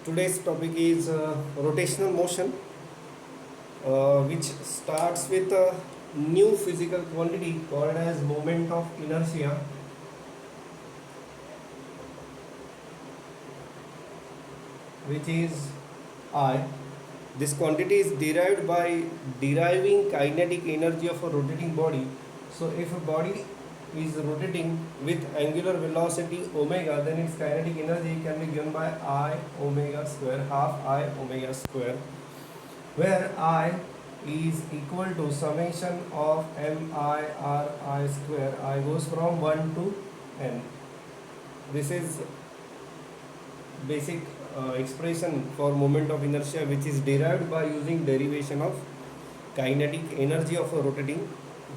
Today's topic is rotational motion, which starts with a new physical quantity called as moment of inertia, which is I. This quantity is derived by deriving kinetic energy of a rotating body. So, if a body is rotating with angular velocity omega, then its kinetic energy can be given by I omega square, half I omega square, where I is equal to summation of m I r I square. I goes from 1 to n. This is basic expression for moment of inertia, which is derived by using derivation of kinetic energy of a rotating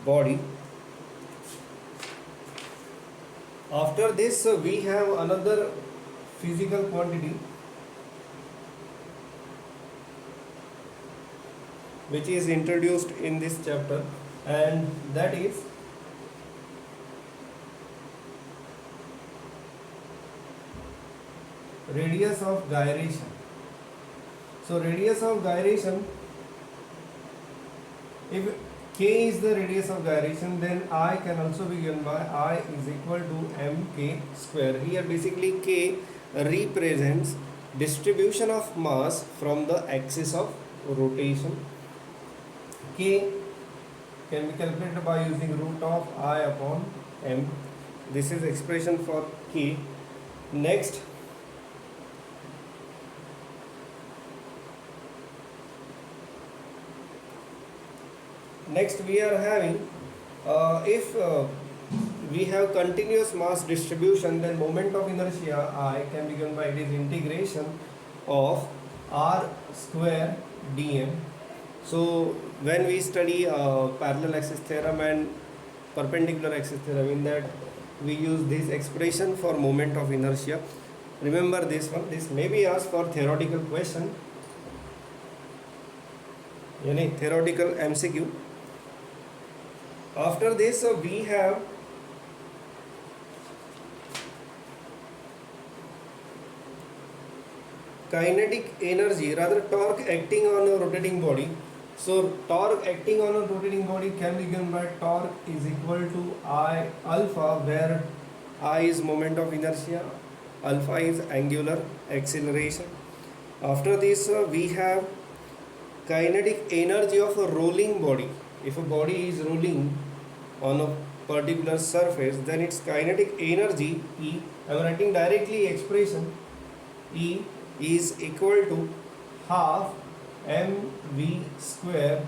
body. After this, we have another physical quantity which is introduced in this chapter, and that is radius of gyration. So radius of gyration, if k is the radius of gyration, then I can also be given by I is equal to mk square. Here basically k represents distribution of mass from the axis of rotation. K can be calculated by using root of I upon m. This is expression for k. Next, we are having if we have continuous mass distribution, then moment of inertia I can be given by it is integration of r square dm. So when we study parallel axis theorem and perpendicular axis theorem, in that we use this expression for moment of inertia. Remember this one. This may be asked for theoretical question, yani theoretical MCQ. After this, we have kinetic energy, rather torque acting on a rotating body. So torque acting on a rotating body can be given by torque is equal to I alpha, where I is moment of inertia, alpha is angular acceleration. After this, we have kinetic energy of a rolling body. If a body is rolling on a particular surface, then its kinetic energy E, I am writing directly expression, E is equal to half mv square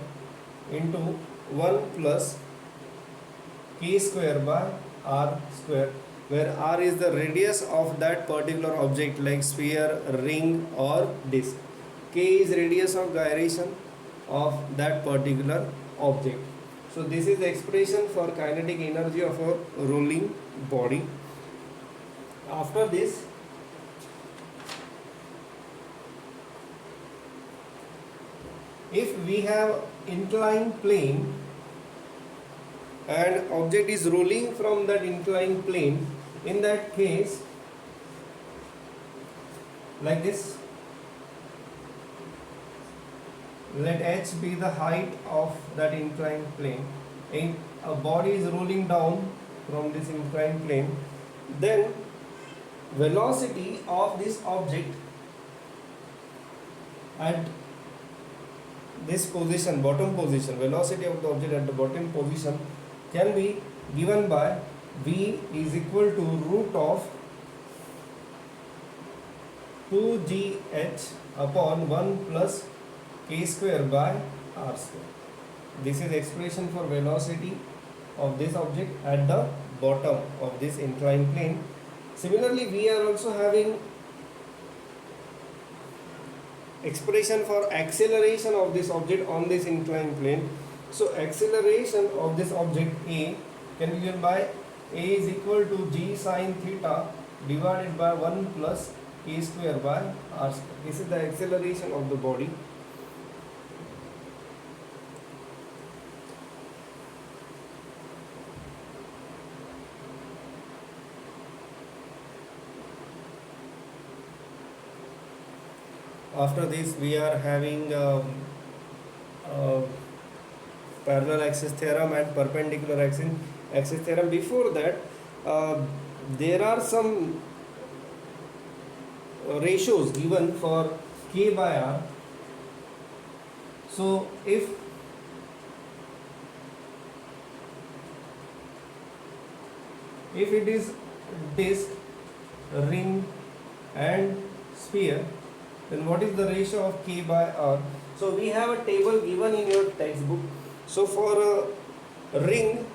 into 1 plus k square by r square, where r is the radius of that particular object like sphere, ring or disc. K is radius of gyration of that particular object. So this is the expression for kinetic energy of a rolling body. After this, if we have inclined plane and object is rolling from that inclined plane, in that case, like this, let h be the height of that inclined plane, and a body is rolling down from this inclined plane, then velocity of this object at this position, bottom position, velocity of the object at the bottom position can be given by v is equal to root of 2gh upon 1 plus k square by r square. This is expression for velocity of this object at the bottom of this inclined plane. Similarly, we are also having expression for acceleration of this object on this inclined plane. So acceleration of this object A can be given by A is equal to g sine theta divided by 1 plus k square by r square. This is the acceleration of the body. after this we are having uh, parallel axis theorem and perpendicular axis theorem. Before that, uh, there are some ratios given for k by r. So if it is disk, ring and sphere, then what is the ratio of k by r? So we have a table given in your textbook. So for a ring,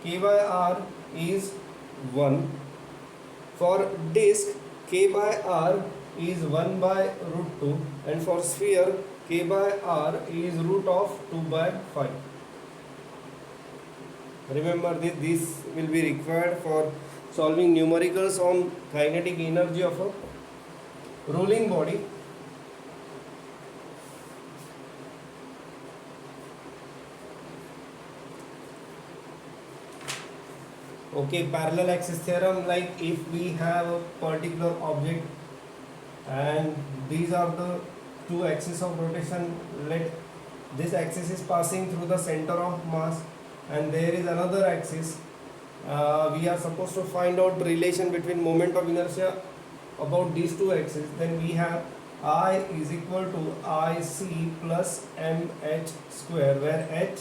k by r is 1. For disk, k by r is 1 by root 2, and for sphere, k by r is root of 2 by 5. Remember this will be required for solving numericals on kinetic energy of a rolling body. Okay, parallel axis theorem, like if we have a particular object and these are the two axes of rotation, let this axis is passing through the center of mass and there is another axis. We are supposed to find out the relation between moment of inertia about these two axes. Then we have I is equal to IC plus MH square, where H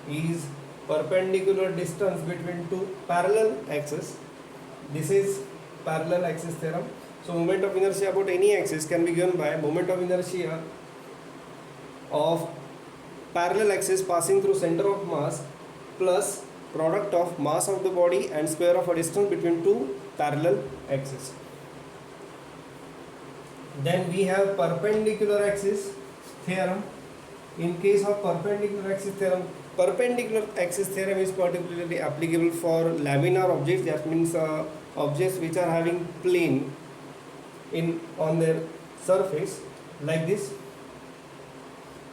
is perpendicular distance between two parallel axes. This is parallel axis theorem. So moment of inertia about any axis can be given by moment of inertia of parallel axis passing through center of mass plus product of mass of the body and square of a distance between two parallel axes. Then we have perpendicular axis theorem. In case of perpendicular axis theorem is particularly applicable for laminar objects. That means objects which are having plane on their surface like this.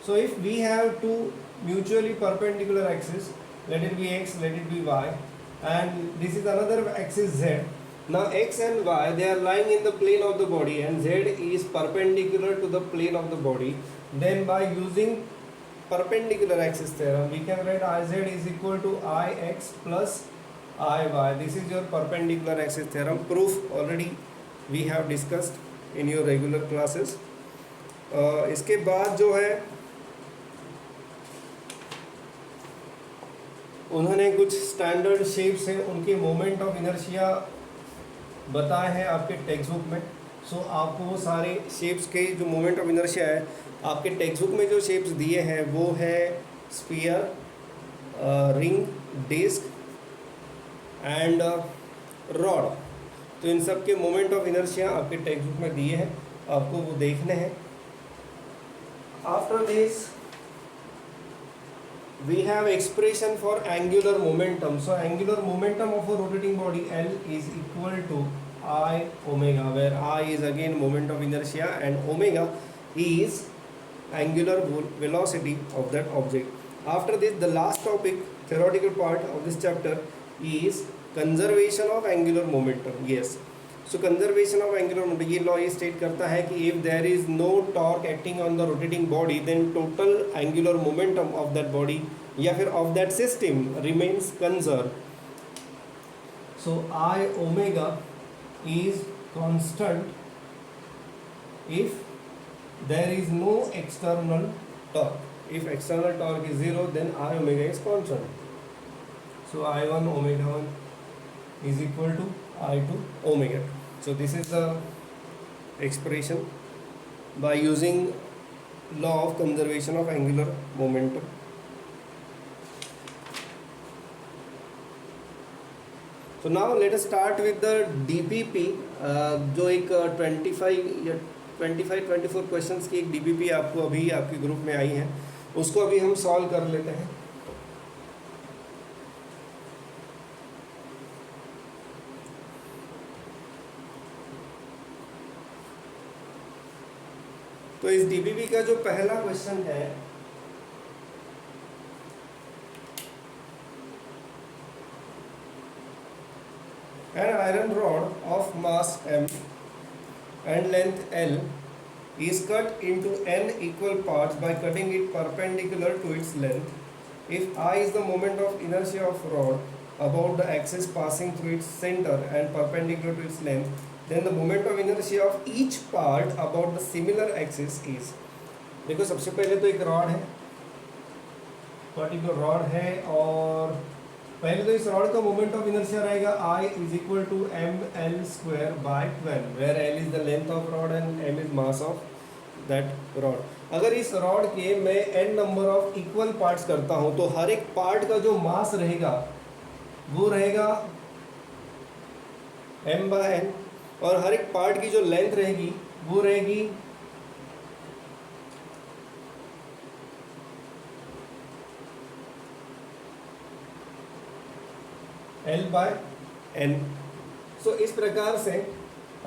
So if we have two mutually perpendicular axes, let it be x, let it be y, and this is another axis z. Now x and y, they are lying in the plane of the body and z is perpendicular to the plane of the body. Then by using perpendicular axis theorem, we can write Iz is equal to Ix plus Iy. This is your perpendicular axis theorem. Proof already we have discussed in your regular classes. इसके बाद जो है उन्होंने कुछ standard shapes हैं, उनके moment of inertia बताए हैं आपके टेक्स्ट बुक में. सो आपको वो सारे शेप्स के जो मोमेंट ऑफ इनर्शिया है आपके टेक्स्ट बुक में जो शेप्स दिए हैं वो है sphere, ring, disc and rod. तो इन सब के मोमेंट ऑफ इनर्शिया आपके टेक्स्ट बुक में दिए हैं, आपको वो देखने हैं. After this we have expression for angular momentum. So angular momentum of a rotating body L is equal to I omega, where I is again moment of inertia and omega is angular velocity of that object. After this, the last topic, theoretical part of this chapter is conservation of angular momentum. Yes, so conservation of angular momentum, ये law ये state करता है कि if there is no torque acting on the rotating body, then total angular momentum of that body या फिर of that system remains conserved. So I omega is constant if there is no external torque. If external torque is 0, then I omega is constant. So I1 omega 1 is equal to I2 omega 2. So this is the expression by using law of conservation of angular momentum. So now let us start with the DPP. जो एक 24 questions की एक DPP आपको अभी आपके group में आई है, उसको अभी हम सॉल्व कर लेते हैं. तो इस DPP का जो पहला क्वेश्चन है, an iron rod of mass m and length L is cut into n equal parts by cutting it perpendicular to its length. If I is the moment of inertia of rod about the axis passing through its center and perpendicular to its length, then the moment of inertia of each part about the similar axis is. देखो सबसे पहले तो एक rod है, particular rod है, और पहले तो इस रॉड का मोमेंट ऑफ इनर्शिया रहेगा I is equal to M L square by 12, where l is the length of rod and m is mass of that rod. अगर इस रॉड के मैं n number of equal parts करता हूं तो हर एक part का जो मास रहेगा वो रहेगा m बाय n, और हर एक पार्ट की जो लेंथ रहेगी वो रहेगी L बाय n. सो इस प्रकार से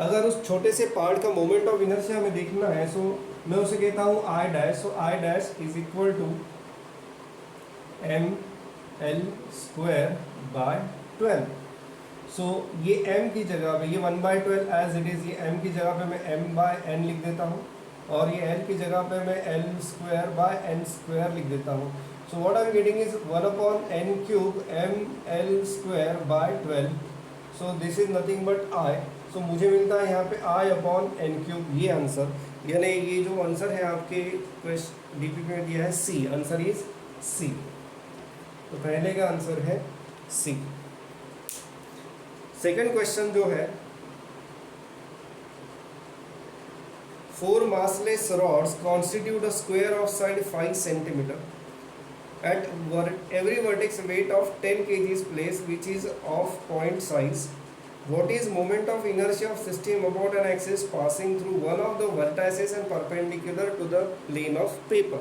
अगर उस छोटे से पार्ट का मोमेंट ऑफ इनर्शिया हमें देखना है, सो मैं उसे कहता हूँ I dash. So I dash is equal to M L square by 12. सो ये m की जगह पे, ये 1/12 एज इट इज़, ये m की जगह पे मैं m बाय n लिख देता हूँ, और ये l की जगह पे मैं l square by n square लिख देता हूँ. So what I am getting is 1/n cube m l square by 12. So this is nothing but I. सो मुझे मिलता है यहाँ पे I/n क्यूब. ये आंसर, यानी ये जो आंसर है आपके क्वेश्चन डीपीपी में दिया है C, आंसर इज C. तो पहले का आंसर है C. सेकेंड क्वेश्चन जो है, 4 massless rods constitute a square of side 5 cm. At every vertex weight of 10 kg is placed, which is of point size. What is moment of inertia of system about an axis passing through one of the vertices and perpendicular to the plane of paper?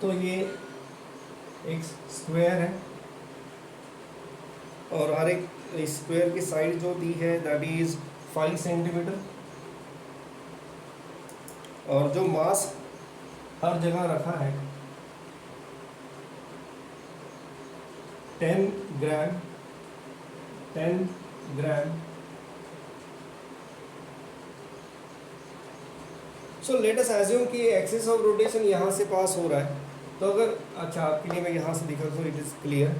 तो ये एक square है, और हर एक square की side जो दी है that is 5 centimetre, और जो मास हर जगह रखा है 10 ग्राम. सो लेट अस एज्यूम कि एक्सिस ऑफ रोटेशन यहाँ से पास हो रहा है. तो अगर, अच्छा आपके लिए मैं यहाँ से दिखा दूँ, इट इज़ क्लियर.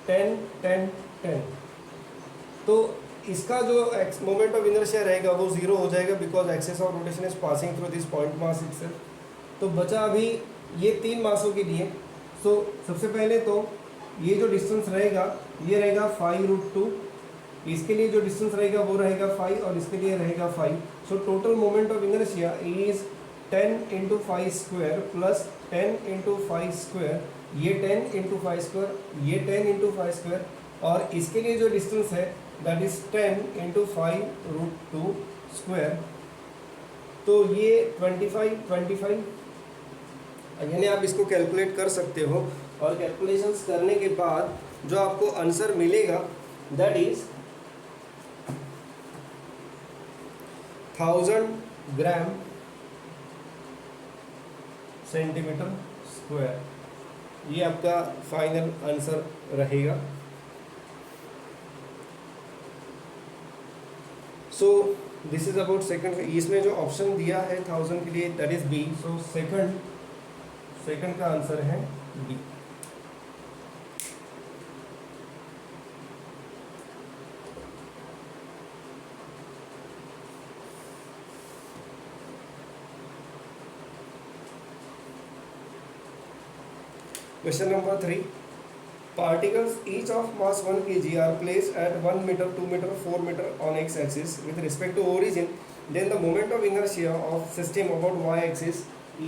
10 10 10. तो इसका जो मोमेंट ऑफ इनर्शिया रहेगा वो ज़ीरो हो जाएगा, because axis of rotation is passing through this point mass itself. तो बचा अभी ये 3 मासों के लिए. सो सबसे पहले तो ये जो डिस्टेंस रहेगा ये रहेगा 5√2. इसके लिए जो डिस्टेंस रहेगा वो रहेगा 5, और इसके लिए रहेगा 5. So total moment of inertia is 10 into 5 square plus 10 into 5 square, ये 10 इंटू 5 स्क्वायर, ये 10 इंटू 5 स्क्वायर, और इसके लिए जो डिस्टेंस है दैट इज 10 इंटू 5√2 स्क्वायर. तो ये 25, यानी आप इसको कैलकुलेट कर सकते हो, और कैलकुलेशंस करने के बाद जो आपको आंसर मिलेगा that is 1000 gram centimetre square. ये आपका फाइनल आंसर रहेगा. So this is about second. इसमें जो ऑप्शन दिया है 1000 के लिए that is B. So second का आंसर है B. Question number 3. Particles each of mass 1 kg are placed at 1 meter, 2 meter, 4 meter on x-axis with respect to origin. Then the moment of inertia of system about y-axis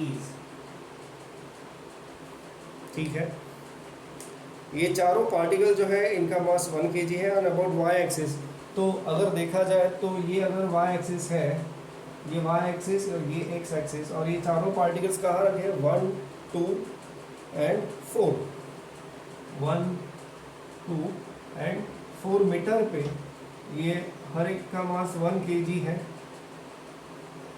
is. ठीक है, ये चारों particle जो है इनका मास 1 kg है और about y-axis. तो अगर देखा जाए तो ये अगर y-axis है, ये y-axis और ये x-axis, और ये चारों पार्टिकल्स कहाँ रखे हैं 1, 2 एंड 4. 1, 2 एंड 4 मीटर पे ये हर एक का मास 1 kg है.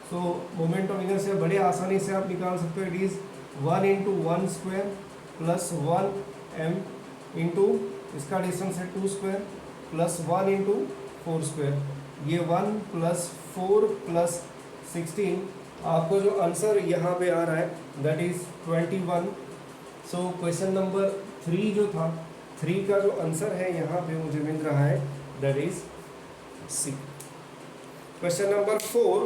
सो मोमेंट ऑफ इनर्शिया बड़े आसानी से आप निकाल सकते हो. It is 1 into 1 square plus 1 m into इसका डिस्टेंस है 2 स्क्वायर प्लस 1 इंटू 4 स्क्वायर. ये 1 प्लस 4 प्लस 16. आपको जो आंसर यहाँ पे आ रहा है that is 21. So question number 3 जो था, 3 का जो आंसर है यहाँ पे मुझे मिल रहा है that is C. Question number 4.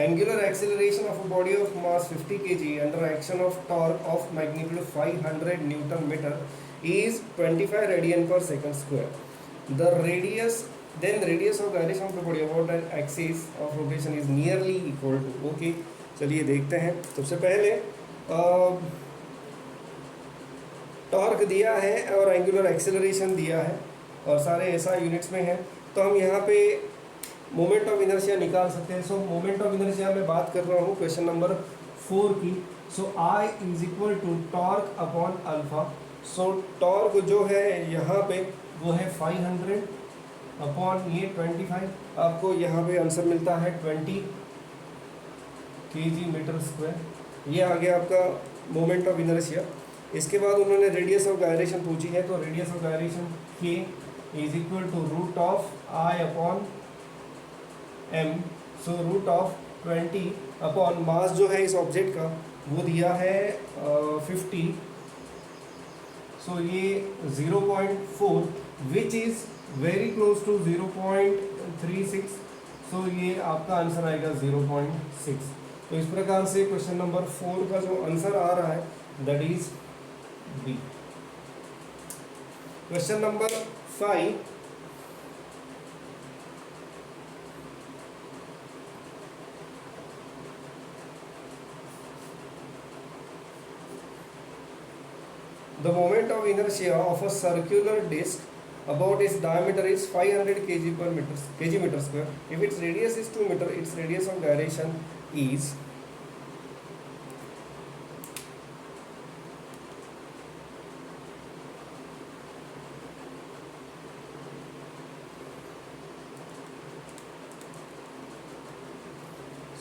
Angular acceleration of a body of mass 50 kg under action of torque of magnitude 500 Newton meter is 25 radian per second square. The radius of gyration of the body about an axis of rotation is nearly equal to. Okay, चलिए देखते हैं. सबसे पहले torque दिया है और angular acceleration दिया है और सारे ऐसा यूनिट्स में है, तो हम यहाँ पे मोमेंट ऑफ इनर्शिया निकाल सकते हैं. सो मोमेंट ऑफ इनर्शिया में बात कर रहा हूँ क्वेश्चन नंबर 4 की. So I is equal to torque upon alpha. So torque जो है यहाँ पे वो है 500 अपॉन ये 25. आपको यहाँ पे आंसर मिलता है 20 kg मीटर स्क्वायर. ये आ गया आपका मोमेंट ऑफ इनर्शिया. इसके बाद उन्होंने रेडियस ऑफ गायरेशन पूछी है, तो radius of gyration k is equal to root of I upon m. So root of 20 upon mass जो है इस ऑब्जेक्ट का वो दिया है 50. सो ये 0.4 which is very close to 0.36. So ये आपका आंसर आएगा 0.6. तो इस प्रकार से क्वेश्चन नंबर 4 का जो आंसर आ रहा है that is B. Question number 5. The moment of inertia of a circular disc about its diameter is 500 kg meter square. If its radius is 2 meter, its radius of gyration is.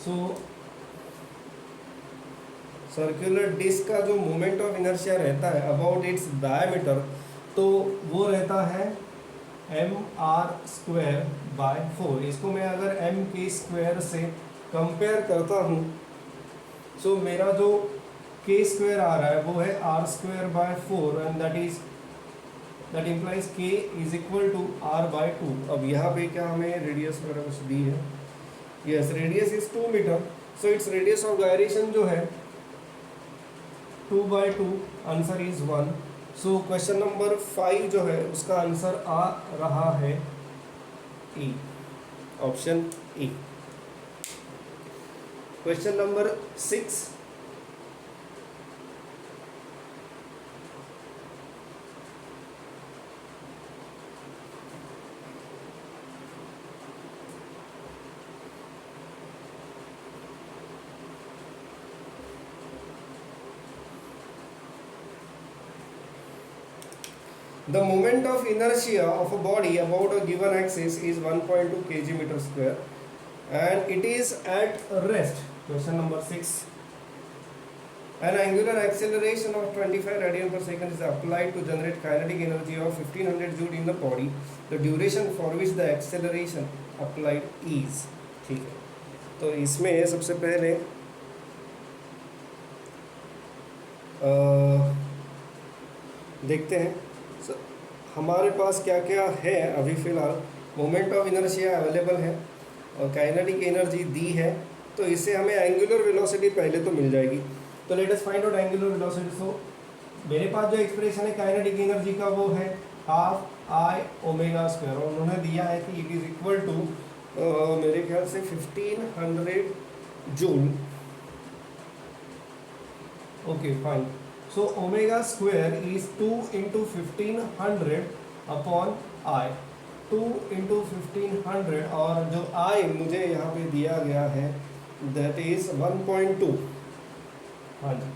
So circular disc का जो moment of inertia रहता है about its diameter, तो वो रहता है mr²/4. इसको मैं अगर m के स्क्वायर से कंपेयर करता हूँ, सो मेरा जो k स्क्वायर आ रहा है वो है r²/4 and that implies k is equal to r/2. अब यहाँ पे क्या हमें रेडियस वगैरह कुछ दी है. Yes, radius is 2 metre. So it's radius of gyration जो है 2/2. Answer is 1. So question number 5 जो है उसका आंसर आ रहा है E, option E. Question number 6. The moment of inertia of a body about a given axis is 1.2 kg meter square and it is at rest. Question number 6. An angular acceleration of 25 radian per second is applied to generate kinetic energy of 1500 joule in the body. The duration for which the acceleration applied is. ठीक है, तो इसमें सबसे पहले देखते हैं हमारे पास क्या क्या है. अभी फ़िलहाल मोमेंट ऑफ इनर्शिया अवेलेबल है और काइनेटिक एनर्जी दी है, तो इससे हमें एंगुलर वेलोसिटी पहले तो मिल जाएगी. तो let us find out angular velocity. So मेरे पास जो एक्सप्रेशन है काइनेटिक एनर्जी का वो है हाफ आई ओमेगा स्क्वायर, और उन्होंने दिया है कि इट इज़ इक्वल टू मेरे ख्याल से 1500 joule. Okay fine. So omega square is 2 into 1500 upon I. 2 into 1500 और जो I मुझे यहाँ पे दिया गया है दैट इज 1.2। हाँ जी,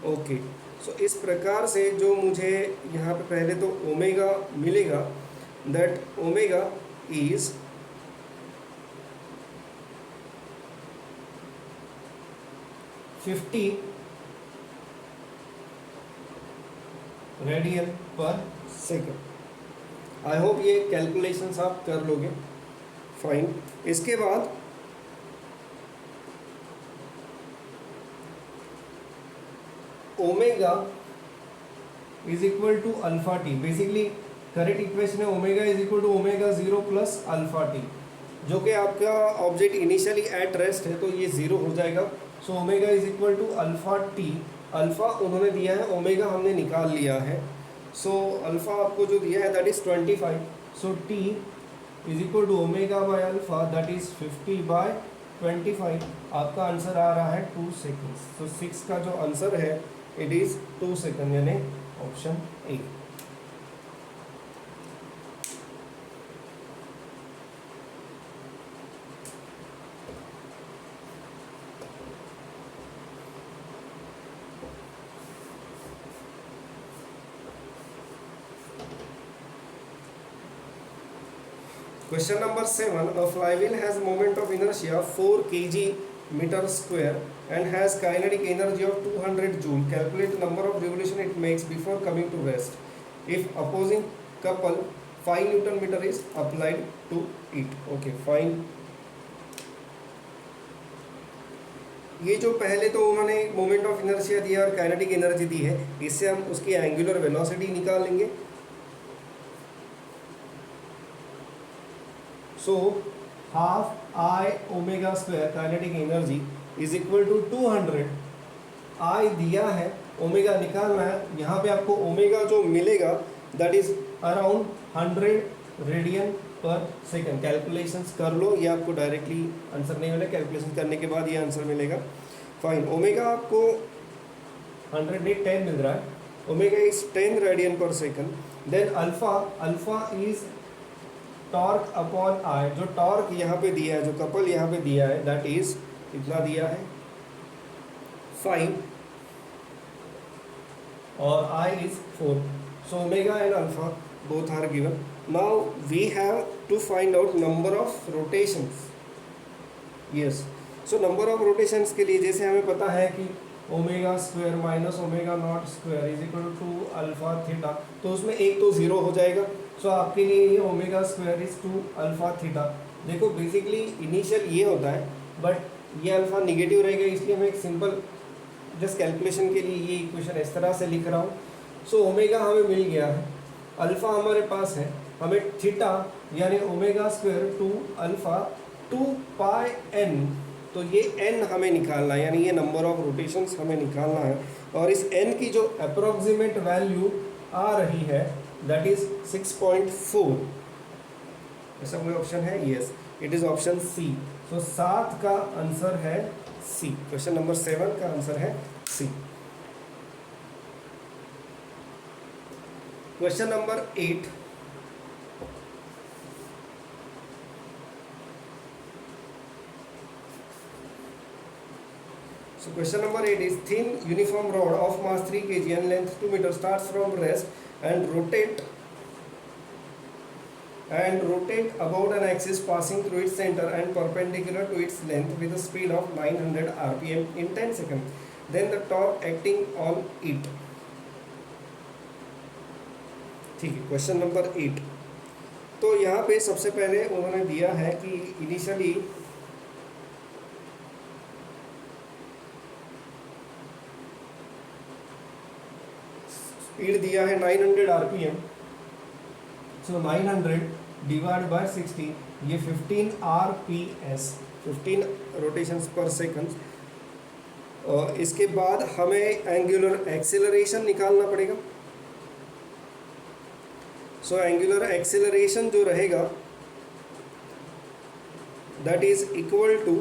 ओके। सो इस प्रकार से जो मुझे यहाँ पे पहले तो ओमेगा मिलेगा, that omega is 50 radian per second. I hope ये कैलकुलेशंस आप कर लोगे। फाइन। इसके बाद omega is equal to alpha t. Basically correct equation है omega is equal to omega 0 plus alpha t, जो कि आपका ऑब्जेक्ट इनिशियली एट रेस्ट है तो ये 0 हो जाएगा। So omega is equal to alpha T. Alpha उन्होंने दिया है, ओमेगा हमने निकाल लिया है। सो अल्फा आपको जो दिया है that is 25। So T is equal to omega by alpha that is 50 by 25। आपका आंसर आ रहा है 2 सेकेंड्स। तो 6 का जो आंसर है इट इज 2 सेकेंड, यानी option A. Question number 7. A flywheel has moment of inertia 4 kg meter square and has kinetic energy of 200 joule. Calculate the number of revolution it makes before coming to rest. If opposing couple 5 Newton meter is applied to it. Okay, fine. ये जो पहले तो उन्होंने moment of inertia दिया और kinetic energy दी है, इससे हम उसकी एंगुलर वेलोसिटी निकालेंगे। So half I omega square kinetic energy is equal to 200। I दिया है, ओमेगा निकालना है। यहाँ पे आपको ओमेगा जो मिलेगा that is around 100 radian per second. Calculations कर लो, ये आपको डायरेक्टली आंसर नहीं मिलेगा, कैलकुलेशन करने के बाद ये आंसर मिलेगा। फाइन। ओमेगा आपको 100 नहीं 10 मिल रहा है। Omega is 10 radian per second. Then alpha, alpha is torque upon I. जो टॉर्क यहाँ पे दिया है, जो कपल यहाँ पे दिया है दैट इज कितना दिया है 5 और I is 4। So omega and alpha both are given. Now we have to find out number of rotations. Yes, so number of rotations के लिए जैसे हमें पता है कि omega square minus omega not square is equal to alpha theta, तो उसमें एक तो ज़ीरो हो जाएगा। सो आपके लिए ये omega square is 2 alpha theta. देखो बेसिकली इनिशियल ये होता है, बट ये अल्फा निगेटिव रहेगा, इसलिए मैं एक सिंपल जस्ट कैलकुलेशन के लिए ये इक्वेशन इस तरह से लिख रहा हूँ। सो ओमेगा हमें मिल गया है, अल्फ़ा हमारे पास है, हमें थीटा यानी omega square 2 alpha 2 pi N, तो ये एन हमें निकालना है, यानी ये नंबर ऑफ रोटेशंस हमें निकालना है। और इस एन की जो अप्रोक्सीमेट वैल्यू आ रही है दैट इज 6.4। ऐसा कोई ऑप्शन है? Yes, it is option C. So 7 का आंसर है सी। क्वेश्चन नंबर 7 का आंसर है सी। Question number 8. So question number 8 is thin uniform rod of mass 3 kg and length 2 meter starts from rest and rotate about an axis passing through its center and perpendicular to its length with a speed of 900 rpm in 10 seconds. Then the torque acting on it. ठीक है, question number 8। तो यहाँ पे सबसे पहले उन्होंने दिया है कि इनिशियली स्पीड दिया है 900 आरपीएम। सो 900 डिवाइड बाय 60, ये 15 आरपीएस, 15 रोटेशंस पर सेकंड। और इसके बाद हमें एंगुलर एक्सेलरेशन निकालना पड़ेगा। सो एंगुलर एक्सेलरेशन जो रहेगा that is equal to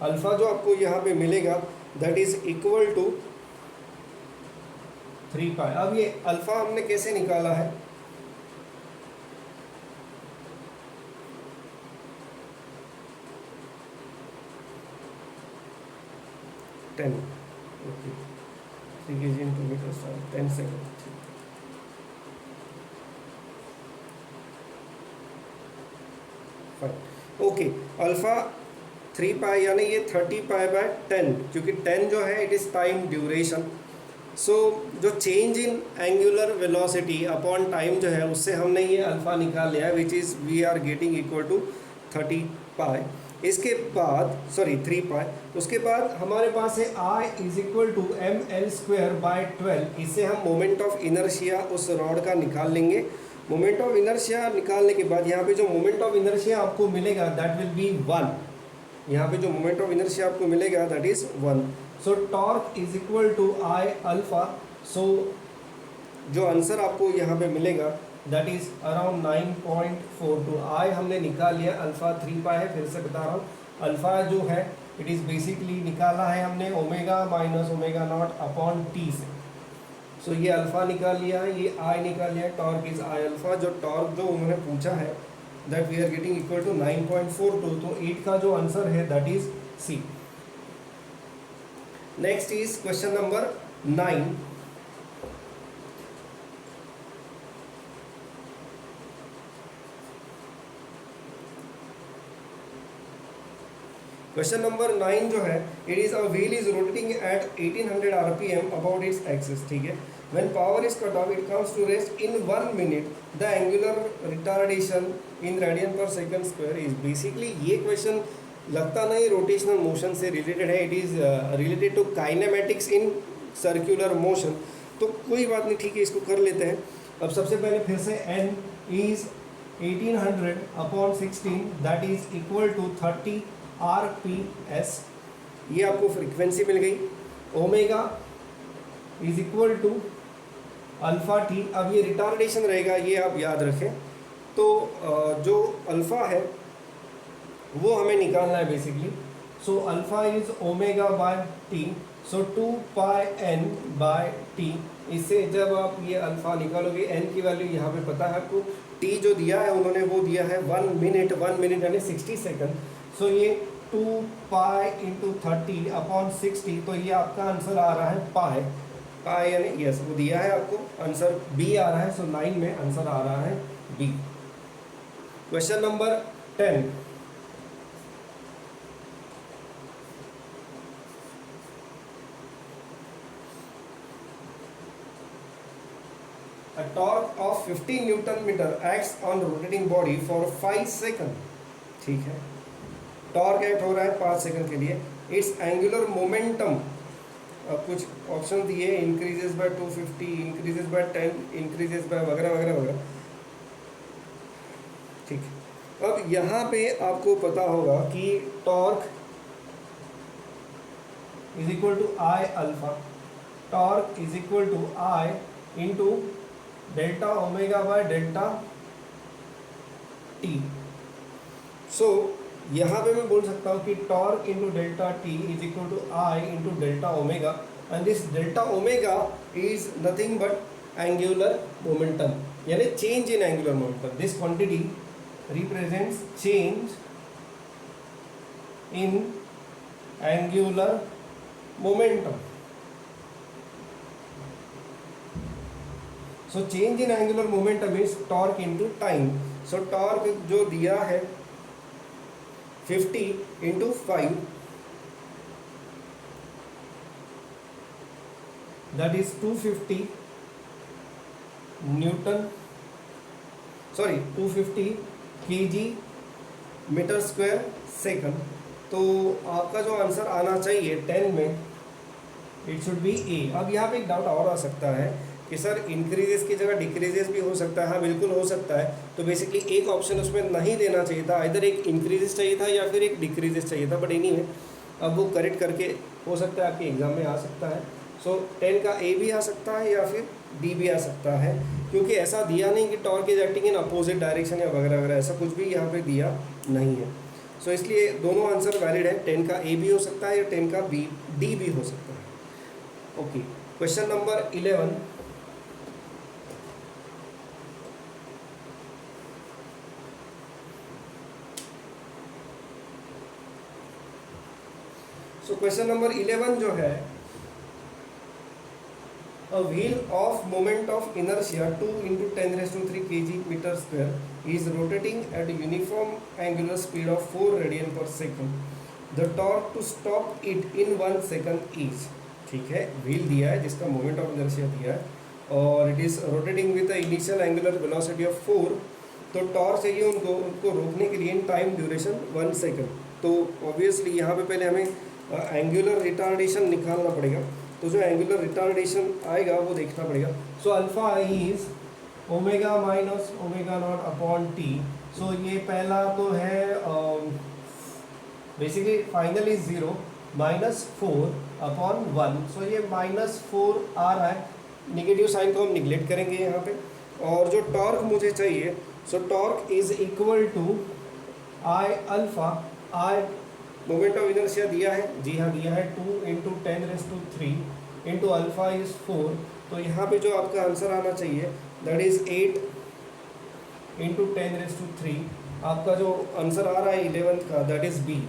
alpha जो आपको यहाँ पे मिलेगा that is equal to 3 pi. अब ये अल्फा हमने कैसे निकाला है, 10, okay, 3 kg into meter square, 10 second, fine, okay. Alpha 3 pi यानी ये 30 पाई बाय 10, क्योंकि 10 जो है it is time duration. So जो change in angular velocity upon time जो है उससे हमने ये अल्फ़ा निकाल लिया है, which is we are getting equal to 30 pi. इसके बाद सॉरी 3 पाई, उसके बाद हमारे पास है I is equal to M L square by 12। इससे हम मोमेंट ऑफ इनर्शिया उस रॉड का निकाल लेंगे। मोमेंट ऑफ इनर्शिया निकालने के बाद यहाँ पे जो मोमेंट ऑफ इनर्शिया आपको मिलेगा दैट विल बी 1। यहाँ पे जो मोमेंट ऑफ इनर्शिया आपको मिलेगा that is 1। So torque is equal to I alpha. So जो आंसर आपको यहाँ पे मिलेगा दैट इज अराउंड 9.42। आई हमने निकाल लिया, अल्फा 3 पाई है, फिर से बता रहा हूँ। अल्फा जो है इट इज़ बेसिकली निकाला है हमने omega minus omega not upon T से। सो ये अल्फा निकाल लिया है, ये आई निकाल लिया है, टॉर्क इज आई अल्फा। जो टॉर्क जो उन्होंने पूछा है that we are getting equal to 9.42, तो 8 का जो आंसर है that is C. Next is question number 9। Question number 9 जो है it is a wheel is rotating at 1800 RPM about its axis, ठीक है। When power is cut off it comes to rest in 1 minute, the angular retardation in radian per second square is. Basically ये question लगता नहीं rotational motion से related है, it is related to kinematics in circular motion. तो कोई बात नहीं, ठीक है, इसको कर लेते हैं। अब सबसे पहले फिर से n is 1800 upon 16 that is equal to 30 RPS। ये आपको फ्रीक्वेंसी मिल गई। Omega is equal to alpha T. अब ये रिटार्डेशन रहेगा, ये आप याद रखें। तो जो अल्फा है वो हमें निकालना है basically. So alpha is omega by T, so 2 pi N by T. इससे जब आप ये अल्फा निकालोगे, एन की वैल्यू यहाँ पे पता है आपको, टी जो दिया है उन्होंने वो दिया है 1 मिनट, 1 मिनट यानी 60 सेकंड। सो ये 2 पाई इंटू 30 अपॉन 60, तो ये आपका आंसर आ रहा है पाई। पाई यानी यस वो दिया है आपको, आंसर बी आ रहा है। सो 9 में आंसर आ रहा है B. Question number 10। A torque of 50 newton metre acts on rotating body for 5 second, ठीक है। टॉर्क एक्ट हो रहा है 5 सेकंड के लिए। इट्स एंगुलर मोमेंटम, कुछ ऑप्शन दिए, increases by 250, increases by 10, increases by वगैरह वगैरह वगैरह, ठीक। अब यहाँ पे आपको पता होगा कि torque is equal to I alpha, torque is equal to I into delta omega by delta t. So यहाँ पे मैं बोल सकता हूँ कि torque into delta t is equal to I into delta omega, and this delta omega is nothing but angular momentum, यानी change in angular momentum. This quantity represents change in angular momentum. So change in angular momentum is torque into time. So torque जो दिया है 50 into 5 that is 250 newton, sorry 250 KG metre square second. तो आपका जो answer आना चाहिए 10 में it should be ए। अब यहाँ पे एक डाउट और आ सकता है कि सर इंक्रीजेस की जगह डिक्रीजेस भी हो सकता है। हाँ बिल्कुल हो सकता है। तो बेसिकली एक ऑप्शन उसमें नहीं देना चाहिए था, इधर एक इंक्रीजेस चाहिए था या फिर एक डिक्रीजेस चाहिए था, बट एनीवे अब वो करेक्ट करके हो सकता है आपके एग्जाम में आ सकता है। सो 10 का ए भी आ सकता है या फिर डी भी आ सकता है, क्योंकि ऐसा दिया नहीं कि torque is acting in opposite direction या वगैरह वगैरह, ऐसा कुछ भी यहाँ पे दिया नहीं है। सो इसलिए दोनों आंसर वैलिड है, 10 का ए भी हो सकता है या 10 का बी डी भी हो सकता है। Okay, question number 11। सो क्वेश्चन नंबर 11 जो है, a wheel of moment of inertia 2 into 10 raised to 3 kg meter square is rotating at a uniform angular speed of 4 radian per second. The torque to stop it in 1 second is, ठीक है, wheel दिया है जिसका moment of inertia दिया है और it is rotating with the initial angular velocity of 4. तो torque चाहिए उनको रोकने के लिए इन टाइम ड्यूरेशन 1 सेकंड. तो ऑब्वियसली यहाँ पे पहले हमें एंगुलर रिटार्डेशन निकालना पड़ेगा. तो जो एंगुलर रिटार्डेशन आएगा वो देखना पड़ेगा. So alpha is omega minus omega not upon t. So ये पहला तो है basically final is 0 minus 4 upon 1. So ये -4 आ रहा है. निगेटिव साइन को हम निगलेक्ट करेंगे यहाँ पे. और जो टॉर्क मुझे चाहिए, so torque is equal to I alpha. I moment of inertia दिया है, जी हाँ दिया है, 2 इंटू 10⁻³ इंटू अल्फा इज 4. तो यहाँ पे जो आपका आंसर आना चाहिए दैट इज 8 इंटू 10⁻³ आपका जो आंसर आ रहा है 11th का that is B.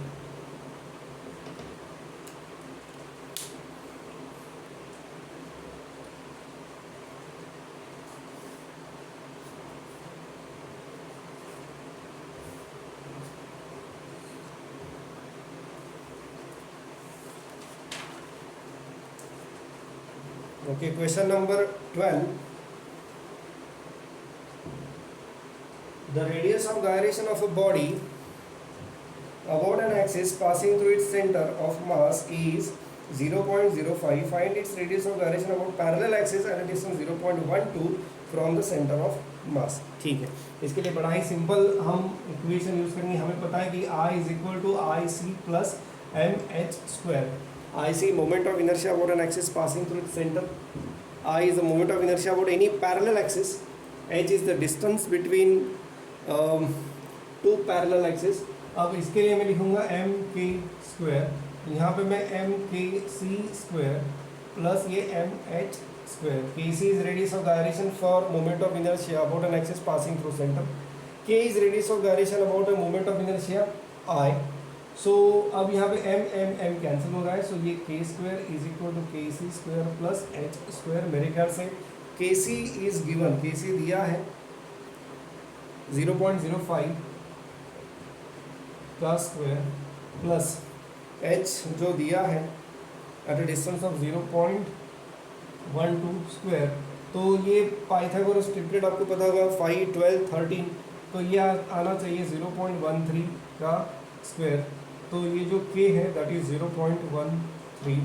Okay, question number 12. The radius of gyration of a body about an axis passing through its center of mass is 0.05. Find its radius of gyration about parallel axis at a distance 0.12 from the center of mass. ठीक है, इसके लिए बड़ा ही simple हम equation use करेंगे. हमें पता है कि I is equal to IC plus mh square. IC moment of inertia about an axis passing through its center. I is the moment of inertia about any parallel axis. H is the distance between two parallel axes. अब इसके लिए मैं लिखूँगा mk square. यहाँ पे मैं mkc square plus ये mh square. kc is radius of gyration for moment of inertia about an axis passing through center. k is radius of gyration about a moment of inertia I. सो अब यहाँ पे m cancel हो रहा है. So ये k square is equal to kc square plus h square. मेरे ख्याल से kc इज गिवन, kc दिया है 0.05 का स्क्वायर प्लस h जो दिया है at a distance of 0.12 square. तो ये पाइथागोरस ट्रिपलेट आपको पता होगा 5, 12, 13. तो ये आना चाहिए 0.13 का स्क्वायर. तो ये जो k है दैट इज 0.13,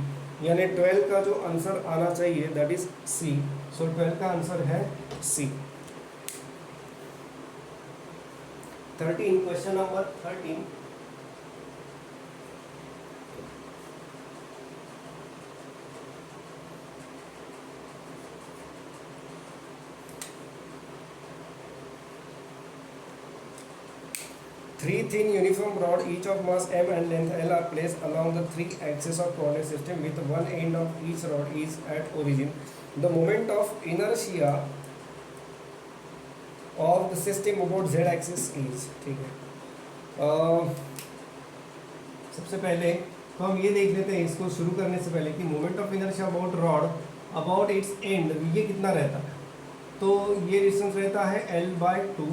यानी 12 का जो आंसर आना चाहिए दैट इज C. सो 12 का आंसर है C. 13, question number 13. Three thin uniform rod, each of mass m and length l, are placed along the three axes of coordinate system with one end of each rod is at origin. The moment of inertia of the system about z axis is. ठीक है, सबसे पहले तो हम ये देख लेते हैं इसको शुरू करने से पहले कि moment of inertia about rod about it's and ये कितना रहता है. तो ये डिस्टेंस रहता है l/2.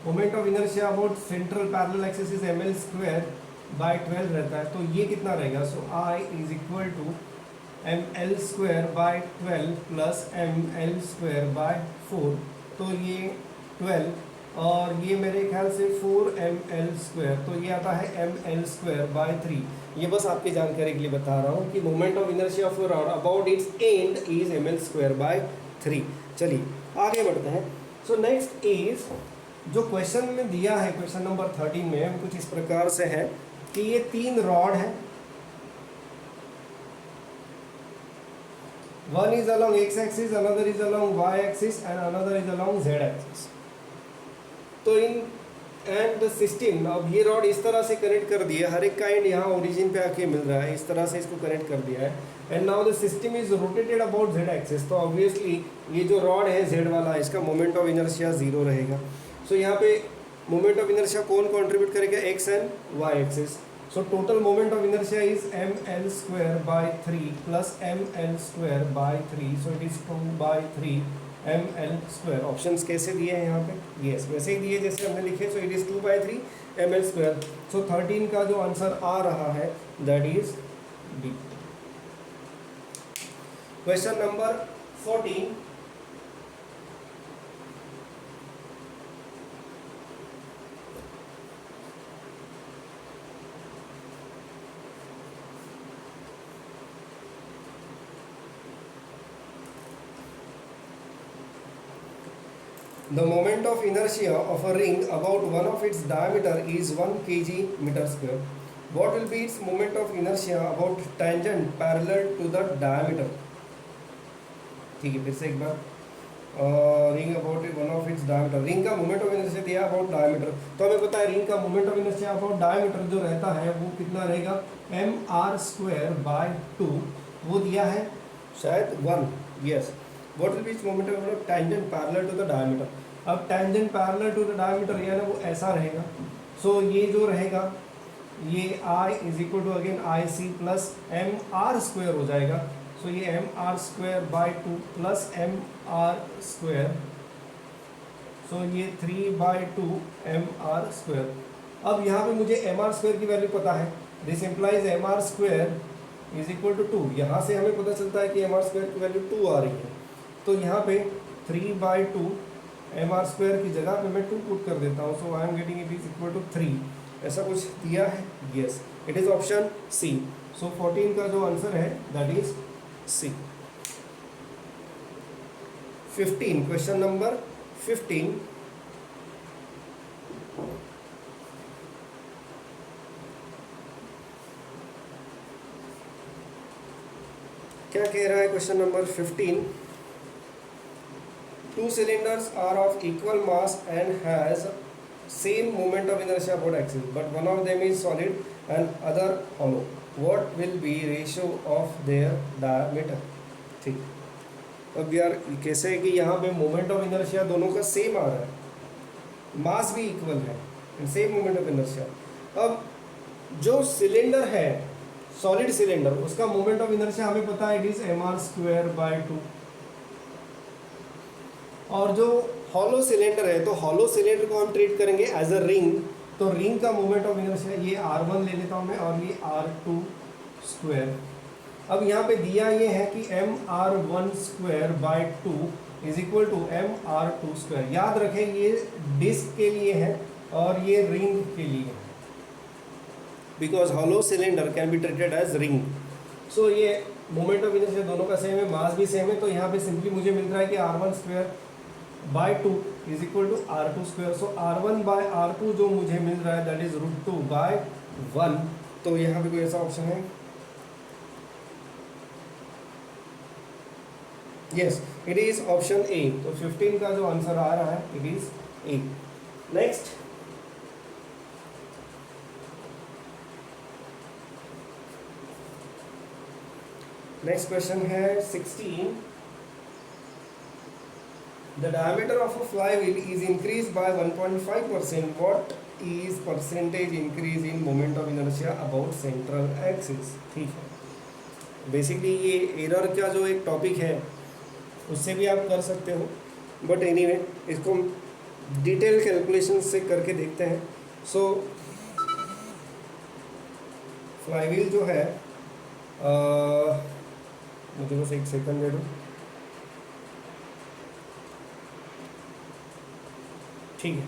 Moment of inertia about central parallel axis is ml square by 12 रहता है. तो ये कितना रहेगा. So I is equal to ml square by 12 plus ml square by 4. तो ये 12 और ये मेरे ख्याल से 4ml स्क्वायर. तो ये आता है ml स्क्वायर बाय 3. ये बस आपकी जानकारी के लिए बता रहा हूँ कि moment of inertia of rod about it's and is ml square bye 3. चलिए आगे बढ़ते हैं. सो नेक्स्ट इज जो क्वेश्चन में दिया है क्वेश्चन नंबर 13 में कुछ इस प्रकार से है कि ये 3 रॉड है. One is along x axis, another is along y axis and another is along z axis. तो इन एंड द सिस्टम, अब ये रॉड इस तरह से कनेक्ट कर दिया, हर एक का एंड यहाँ ओरिजिन पे आके मिल रहा है, इस तरह से इसको कनेक्ट कर दिया है. And now the system is rotated about z axis. तो ऑब्वियसली ये जो रॉड है z वाला, इसका मोमेंट ऑफ इनर्शिया 0 रहेगा. सो यहाँ पे मोमेंट ऑफ इनर्शिया कौन कंट्रीब्यूट करेगा, x and y axis. So total moment of inertia is ml square by 3 plus ml square by 3. So it is 2 by 3 ml square. Options कैसे दिए हैं यहाँ पे? यस, वैसे ही दिए जैसे हमने लिखे. सो it is 2 by 3 ml square. सो 13 का जो आंसर आ रहा है that is D. Question number 14. The moment of inertia of a ring about one of its diameter is 1 kg meter square. What will be its moment of inertia about tangent parallel to the diameter? ठीक है, फिर से एक बार. Ring about one of its diameter. Ring का moment of inertia दिया about diameter. तो हमें पता है रिंग का moment of inertia about diameter जो रहता है वो कितना रहेगा? mr²/2. वो दिया है शायद 1. Yes. What will be its moment of tangent parallel to the diameter? अब tangent parallel to the diameter यानी वो ऐसा रहेगा. सो ये जो रहेगा ये I is equal to again I C plus mr² हो जाएगा. सो ये mr²/2 प्लस mr². सो ये 3/2 mr². अब यहाँ पे मुझे mr² की वैल्यू पता है. This implies mr² is equal to 2. यहाँ से हमें पता चलता है कि mr² की वैल्यू 2 आ रही है. तो यहाँ पे 3/2 mr² की जगह पे मैं 2 पुट कर देता हूँ. So I am getting it is equal to 3. ऐसा कुछ दिया है. Yes, it is option C. So 14 का जो आंसर है that is C. 15. Question number 15. क्या कह रहा है question number 15? Two cylinders are of equal mass and has same moment of inertia about axis, but one of them is solid and other hollow. What will be ratio of their diameter? ठीक. अब यार कैसे है कि यहाँ पे moment of inertia दोनों का सेम आ रहा है, मास भी इक्वल है, सेम मोमेंट ऑफ इनर्शिया. अब जो सिलेंडर है सॉलिड सिलेंडर, उसका मोमेंट ऑफ इनर्शिया हमें पता है इट इज mr²/2. और जो हॉलो सिलेंडर है तो हॉलो सिलेंडर को हम ट्रीट करेंगे एज अ रिंग. तो रिंग का मोमेंट ऑफ इनर्शिया ये r1 ले लेता हूँ मैं और ये r2². अब यहाँ पे दिया ये है कि mr1²/2 is equal to mr2². याद रखें ये डिस्क के लिए है और ये रिंग के लिए है, because hollow cylinder can be treated as ring. So ये मोमेंट ऑफ इनर्शिया दोनों का सेम है, मास भी सेम है. तो यहाँ पे सिंपली मुझे मिल रहा है कि r1²/2 is equal to r2². So r1/r2 जो मुझे मिल रहा है दैट इज √2/1. तो यहाँ पे कोई ऐसा ऑप्शन है? यस, इट इज ऑप्शन ए. तो 15 का जो आंसर आ रहा है it is a. Next question है 16. The diameter of a flywheel is increased by 1.5%. What is percentage increase in moment of inertia about central axis? ठीक है. बेसिकली ये एरर का जो एक टॉपिक है उससे भी आप कर सकते हो, बट एनीवे इसको डिटेल कैलकुलेशन से करके देखते हैं. सो फ्लाईव्हील जो है मुझे बस एक सेकंड दे दो. ठीक है.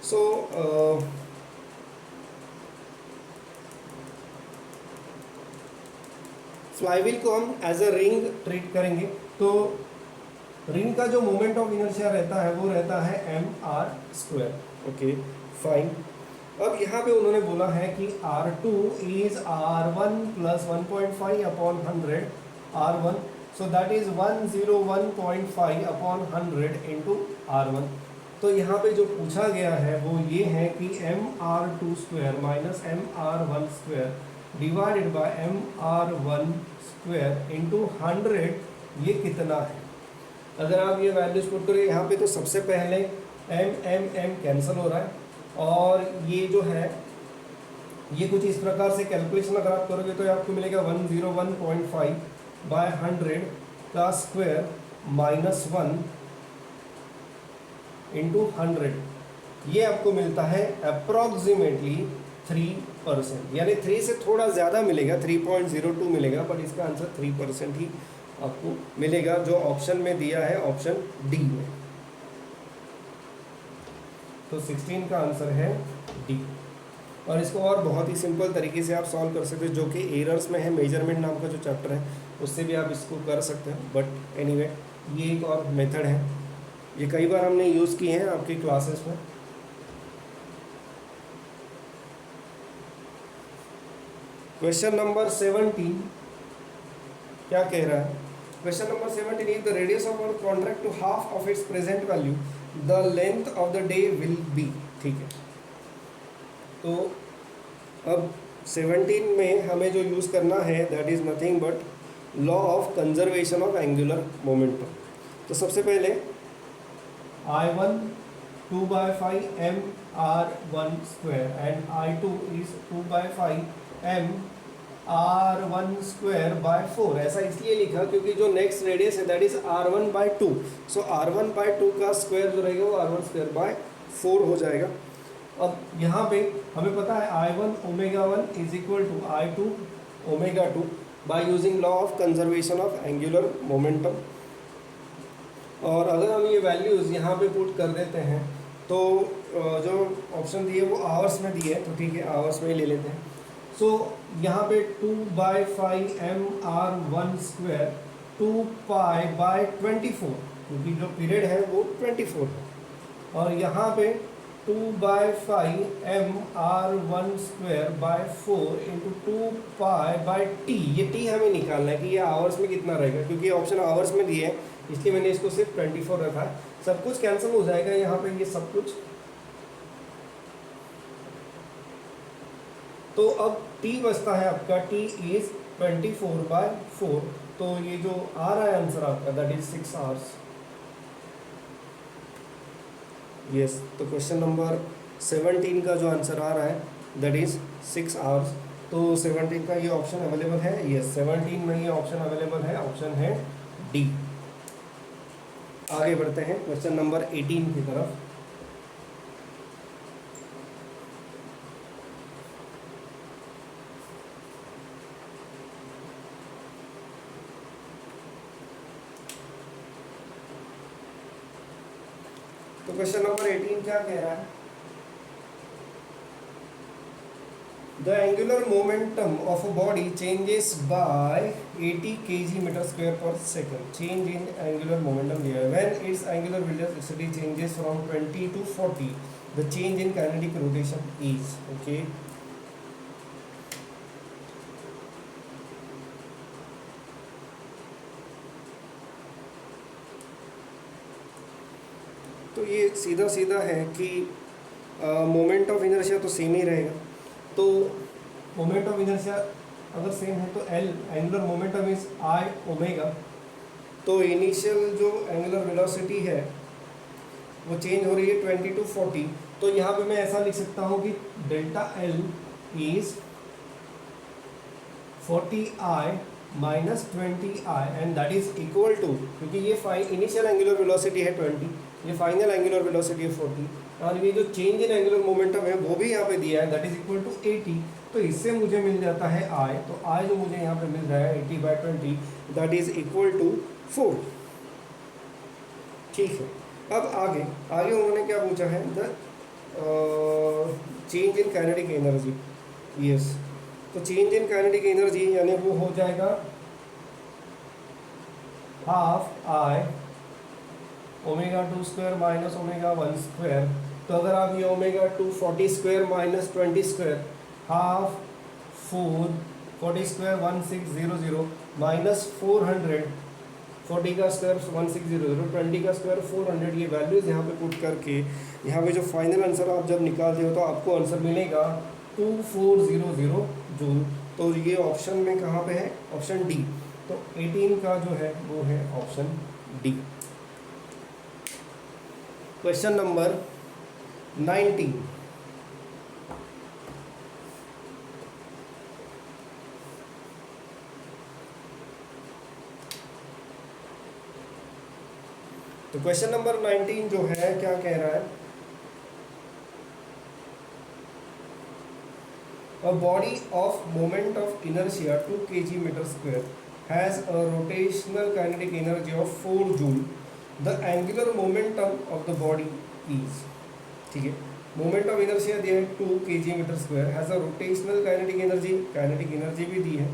सो फ्लाईव्हील को हम एज अ रिंग ट्रीट करेंगे. तो रिंग का जो मोमेंट ऑफ इनर्शिया रहता है वो रहता है mr². Okay fine. अब यहाँ पे उन्होंने बोला है कि r2 is r1 plus 1.5/100 r1. So that is 101.5/100 into r1. तो यहाँ पे जो पूछा गया है वो ये है कि mr2² minus mr1² divided by mr1² into 100 ये कितना है. अगर आप ये वैल्यूज पुट करें यहाँ पे तो सबसे पहले m कैंसिल हो रहा है और ये जो है ये कुछ इस प्रकार से कैलकुलेशन अगर आप करोगे तो आपको मिलेगा 101.5 बाय 100 का स्क्वायर माइनस 1 इंटू 100, ये आपको मिलता है अप्रॉक्सीमेटली 3%, यानी 3 से थोड़ा ज़्यादा मिलेगा, 3.02 मिलेगा, बट इसका आंसर 3% ही आपको मिलेगा जो ऑप्शन में दिया है, ऑप्शन डी में। तो 16 का आंसर है डी। और इसको और बहुत ही सिंपल तरीके से आप सॉल्व कर सकते हो, जो कि एरर्स में है, मेजरमेंट नाम का जो चैप्टर है उससे भी आप इसको कर सकते हो। बट एनीवे ये एक और मेथड है, ये कई बार हमने यूज़ किए हैं आपकी क्लासेस में। क्वेश्चन नंबर 17 क्या कह रहा है? Question number 17 is the radius of our contract to half of its present value, the length of the day will be. ठीक है, तो अब 17 में हमें जो यूज़ करना है that is nothing but law of conservation of angular momentum. तो सबसे पहले I1 2/5 m r1 square and I2 is 2/5 m r1 square by 4। ऐसा इसलिए लिखा क्योंकि जो नेक्स्ट रेडियस है that is r1/2, so r1/2 का स्क्वायर जो रहेगा वो r1 स्क्वायर बाय 4 हो जाएगा। अब यहाँ पे हमें पता है I1 ω1 is equal to I2 ω2 by using law of conservation of angular momentum. और अगर हम ये वैल्यूज़ यहाँ पे पुट कर देते हैं तो जो ऑप्शन दिए वो आवर्स में दिए, तो ठीक है आवर्स में ही ले लेते हैं। सो यहाँ पे 2/5 m r1 स्क्वायर 2π/24, क्योंकि जो पीरियड है वो 24 है, और यहाँ पे 2/5 m r1 square by 4 into 2π/t। ये t हमें निकालना है कि ये आवर्स में कितना रहेगा, क्योंकि ऑप्शन आवर्स में दिए है इसलिए मैंने इसको सिर्फ 24 रखा है। सब कुछ कैंसिल हो जाएगा यहाँ पे ये सब कुछ। तो अब t बचता है आपका, t इज 24/4, तो ये जो आ रहा है आंसर आपका दैट इज 6 आवर्स। यस, तो क्वेश्चन नंबर 17 का जो आंसर आ रहा है दैट इज 6 आवर्स। तो 17 का ये ऑप्शन अवेलेबल है, यस 17 में ये ऑप्शन अवेलेबल है, ऑप्शन है डी। आगे बढ़ते हैं क्वेश्चन नंबर 18 की तरफ। तो क्वेश्चन नंबर 18 क्या कह रहा है? The angular momentum of a body changes by 80 kg meter square per second. Change in angular momentum here. When its angular velocity changes from 20 to 40, the change in kinetic rotation is okay. तो ये सीधा सीधा है कि moment of inertia तो same ही रहेगा। तो moment of inertia अगर सेम है तो L angular momentum is I omega. तो इनिशियल जो एंगुलर वेलोसिटी है वो चेंज हो रही है 20 to 40। तो यहाँ पे मैं ऐसा लिख सकता हूँ कि delta L is 40I minus 20I and that is equal to, क्योंकि ये इनिशियल एंगुलर वेलोसिटी है 20, ये फाइनल एंगुलर वेलोसिटी है 40, और ये जो चेंज इन एंगुलर मोमेंटम है वो भी यहाँ पे दिया है दैट इज इक्वल टू 80। तो इससे मुझे मिल जाता है आई, तो आई जो मुझे यहाँ पे मिल रहा है 80/20 दैट इज इक्वल टू 4। ठीक है, अब आगे उन्होंने क्या पूछा है? The change in kinetic energy. Yes, तो चेंज इन काइनेटिक एनर्जी यानी वो हो जाएगा half I ω2 square minus ω1 square. तो अगर आप ये ω2 40 square minus 20 square half 4 40 square 1600 minus 400 40 का स्क्वायर 1600 20 का स्क्वायर 400, ये वैल्यूज़ यहाँ पे पुट करके यहाँ पे जो फाइनल आंसर आप जब निकालते हो तो आपको आंसर मिलेगा 2400 जूल। तो ये ऑप्शन में कहाँ पे है? Option D. तो 18 का जो है वो है ऑप्शन डी। Question number 19। तो क्वेश्चन नंबर 19 जो है क्या कह रहा है, a body of moment of inertia 2 kg meter square has a rotational kinetic energy of 4 joule. The angular momentum of the body is, ठीक है, मोमेंट ऑफ इनर्शिया दिया है 2 kg metre square, has a rotational kinetic energy भी दी है,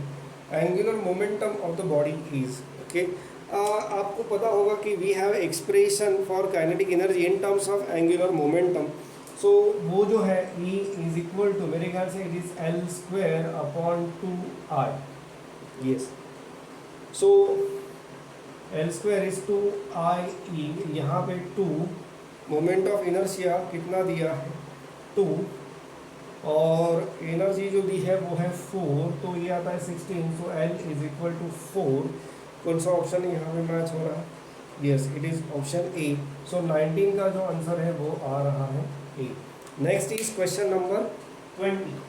angular momentum of the body is, okay. आपको पता होगा कि we have expression for kinetic energy in terms of angular momentum. So वो जो है E इज इक्वल टू, मेरे ख्याल से it is L square upon 2I, yes. So L square is 2IE, यहाँ पे 2, मोमेंट ऑफ इनर्शिया कितना दिया है 2, और एनर्जी जो दी है वो है 4, तो ये आता है 16। सो L इज इक्वल टू 4। कौन सा ऑप्शन यहाँ पे मैच हो रहा है? Yes, it is option A. So 19 का जो आंसर है वो आ रहा है A. Next is question number 20।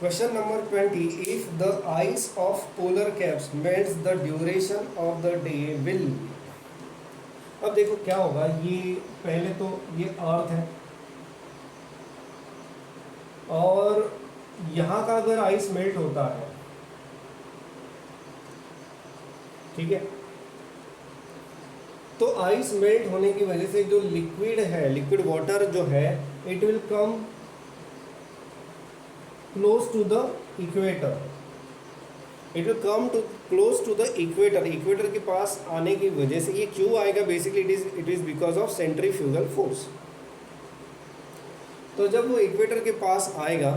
Question number 20. If the ice of polar caps melts, the duration of the day will. अब देखो क्या होगा, ये पहले तो ये अर्थ है और यहाँ का अगर आइस मेल्ट होता है, ठीक है, तो आइस मेल्ट होने की वजह से जो लिक्विड है, लिक्विड वाटर जो है, it will come close to the equator, it will come to close to the equator, equator के पास आने की वजह से ये क्यों आएगा, basically it is because of centrifugal force। तो जब वो इक्वेटर के पास आएगा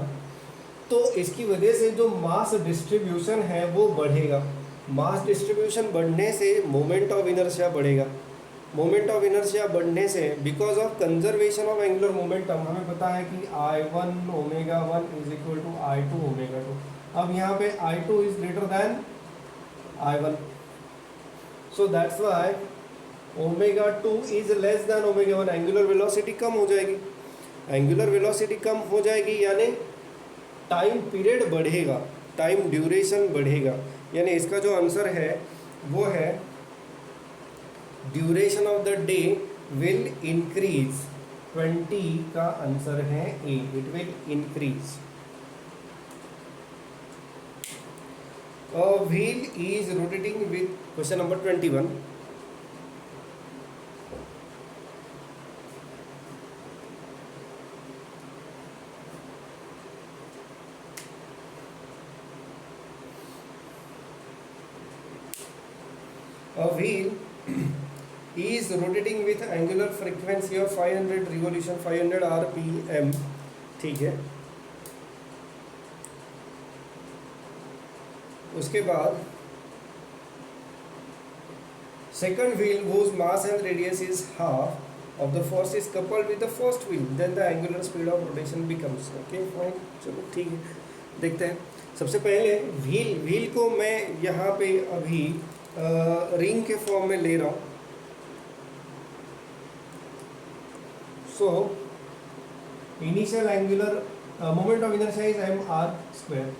तो इसकी वजह से जो मास डिस्ट्रीब्यूशन है वो बढ़ेगा, मास डिस्ट्रीब्यूशन बढ़ने से मोमेंट ऑफ इनर्शिया बढ़ेगा, मोमेंट ऑफ इनर्शिया बढ़ने से because of conservation of angular momentum, हमें पता है कि I1 omega 1 is equal to I2 omega 2। अब यहाँ पे I2 is greater than I1, so that's why omega 2 is less than omega 1, angular velocity कम हो जाएगी, एंगुलर वेलोसिटी कम हो जाएगी यानी टाइम पीरियड बढ़ेगा, टाइम ड्यूरेशन बढ़ेगा, यानी इसका जो आंसर है वो है duration of the day will increase. 20 का आंसर है A, it will increase. Wheel is rotating with, question number 21। A wheel is rotating with angular frequency of 500 revolution, 500 rpm, ठीक है। उसके बाद second wheel whose mass and radius is half of the first is coupled with the first wheel, then the angular speed of rotation becomes, okay fine, चलो ठीक है, देखते हैं। सबसे पहले व्हील को मैं यहाँ पे अभी रिंग के फॉर्म में ले रहा हूँ। So initial angular moment of inertia is mr square.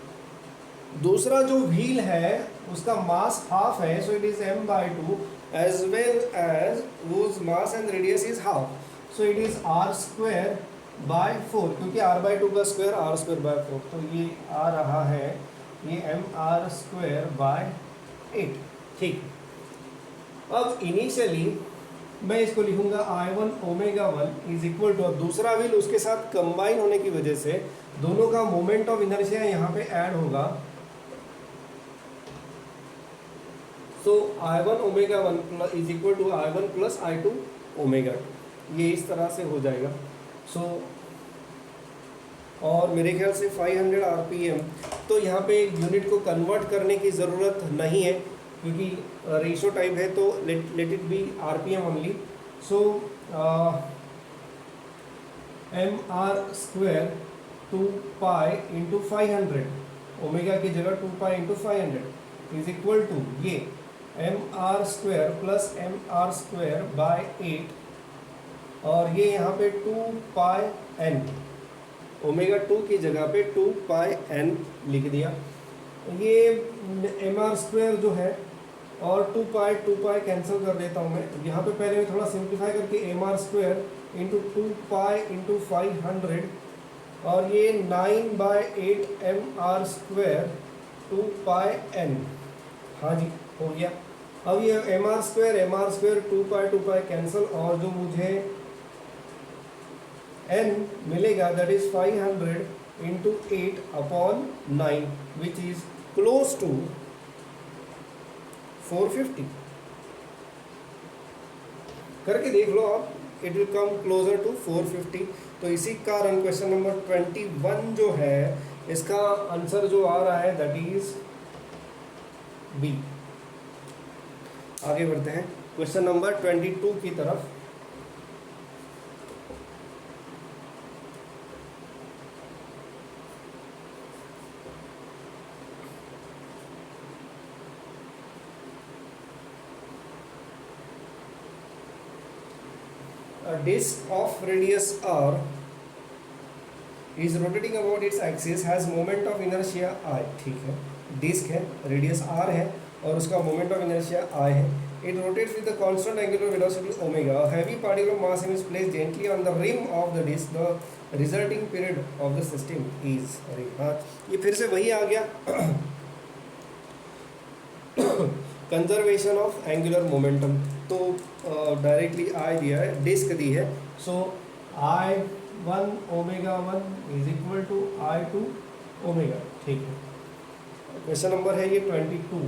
दूसरा जो व्हील है उसका मास हाफ है, so it is m/2 as well as whose mass and radius is half, so it is r square by 4, क्योंकि r/2 का square r²/4, तो ये आ रहा है ये mr स्क्वायर बाय 8, ठीक। अब इनिशियली मैं इसको लिखूंगा I1 omega 1 is equal to, और दूसरा व्हील उसके साथ कंबाइन होने की वजह से दोनों का मोमेंट ऑफ इनर्शिया यहाँ पे ऐड होगा, so I1 omega 1 is equal to I1 plus I2 omega 2, ये इस तरह से हो जाएगा। सो और मेरे ख्याल से 500 rpm, तो यहाँ पे यूनिट को कन्वर्ट करने की ज़रूरत नहीं है क्योंकि रेशो टाइप है, तो let it be rpm only. So mr square 2 pi into 500, omega की जगह 2 pi into 500 is equal to ये mr square plus mr square by 8 और ये यहाँ पे 2 पाई n, ओमेगा 2 की जगह पे 2 पाई n लिख दिया। ये एम आर स्क्वायर जो है और 2 पाई कैंसिल कर देता हूँ मैं। यहाँ पे पहले मैं थोड़ा सिंप्लीफाई करके M R square into 2 pi into 500 और ये 9/8 M R square 2 pi n। हाँ जी, हो गया। अब ये M R square 2 pi cancel और जो मुझे n मिलेगा that is 500 into 8/9 which is close to 450। करके देख लो आप, it will come closer to 450। तो इसी कारण क्वेश्चन नंबर 21 जो है इसका आंसर जो आ रहा है दैट इज बी। आगे बढ़ते हैं क्वेश्चन नंबर 22 की तरफ। A disk of radius r is rotating about its axis has moment of inertia I। ठीक है, डिस्क है, रेडियस r है और उसका मोमेंट ऑफ इनर्शिया I है। It rotates with the constant angular velocity omega. A heavy particle of mass m is placed gently on the rim of the disk. The resulting period of the system is। अरे हाँ, ये फिर से वही आ गया conservation of angular momentum. तो directly I दिया है, डिस्क दी है, so I1 omega 1 is equal to I2 omega. ठीक है, क्वेश्चन नंबर है ये 22।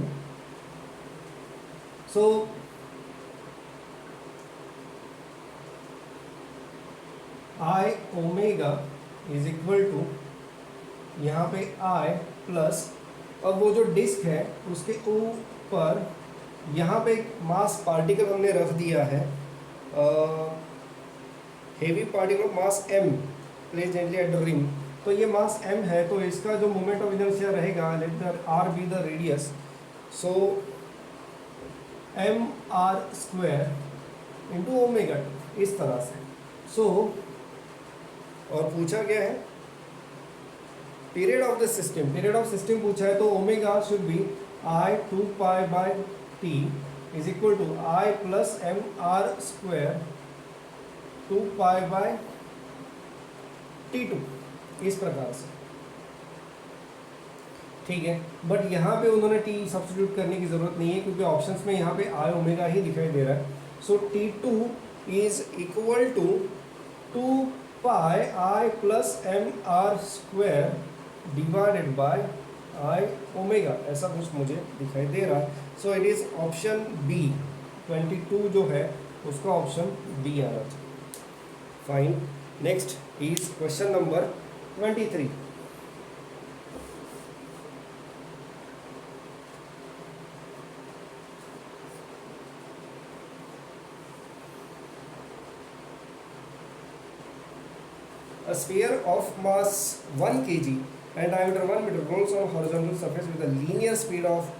So I omega is equal to यहाँ पे I प्लस, अब वो जो डिस्क है उसके ऊपर यहाँ पे एक मास पार्टिकल हमने रख दिया है, heavy particle of mass m place gently at the rim. तो ये मास m है, तो इसका जो मोमेंट ऑफ इनर्शिया रहेगा, let the r be the radius, so m r square into omega, इस तरह से। सो और पूछा गया है period of the system, period of system पूछा है, तो omega should be I 2 pi by t is equal to I plus M R square 2 pi by T2, इस प्रकार से। ठीक है, बट यहाँ पे उन्होंने t सब्स्टिट्यूट करने की ज़रूरत नहीं है क्योंकि ऑप्शंस में यहाँ पे I ओमेगा ही दिखाई दे रहा है। So T2 is equal to 2 pi I plus M R square divided by I omega, ऐसा कुछ मुझे दिखाई दे रहा है। So it is option B, 22 जो है उसका ऑप्शन बी आ रहा है। Fine, next is question number 23। A sphere of mass 1 kg and diameter 1 meter rolls on horizontal surface with a linear speed of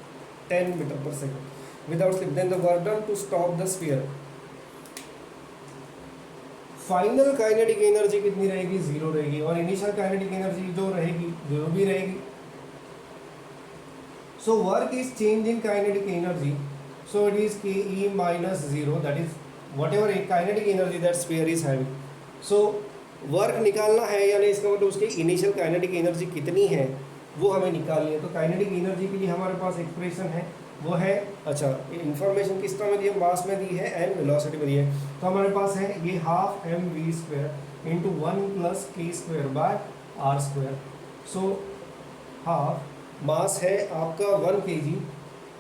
10 meter per second without slip. Then the work done to stop the sphere. Final kinetic energy कितनी रहेगी? 0 रहेगी, और initial kinetic energy जो रहेगी 0 भी रहेगी। So work is change in kinetic energy, so it is ke minus 0, that is what ever kinetic energy that sphere is having. So work निकालना है, यानी इसका मतलब उसकी इनिशियल काइनेटिक एनर्जी कितनी है वो हमें निकालनी है। तो काइनेटिक एनर्जी के लिए हमारे पास एक्सप्रेशन है, वो है, अच्छा इन्फॉर्मेशन किस तरह में दी है, मास में दी है एंड वेलोसिटी में दी है। तो हमारे पास है ये half M V square into 1 plus K square by R square. So half mass है आपका 1 kg,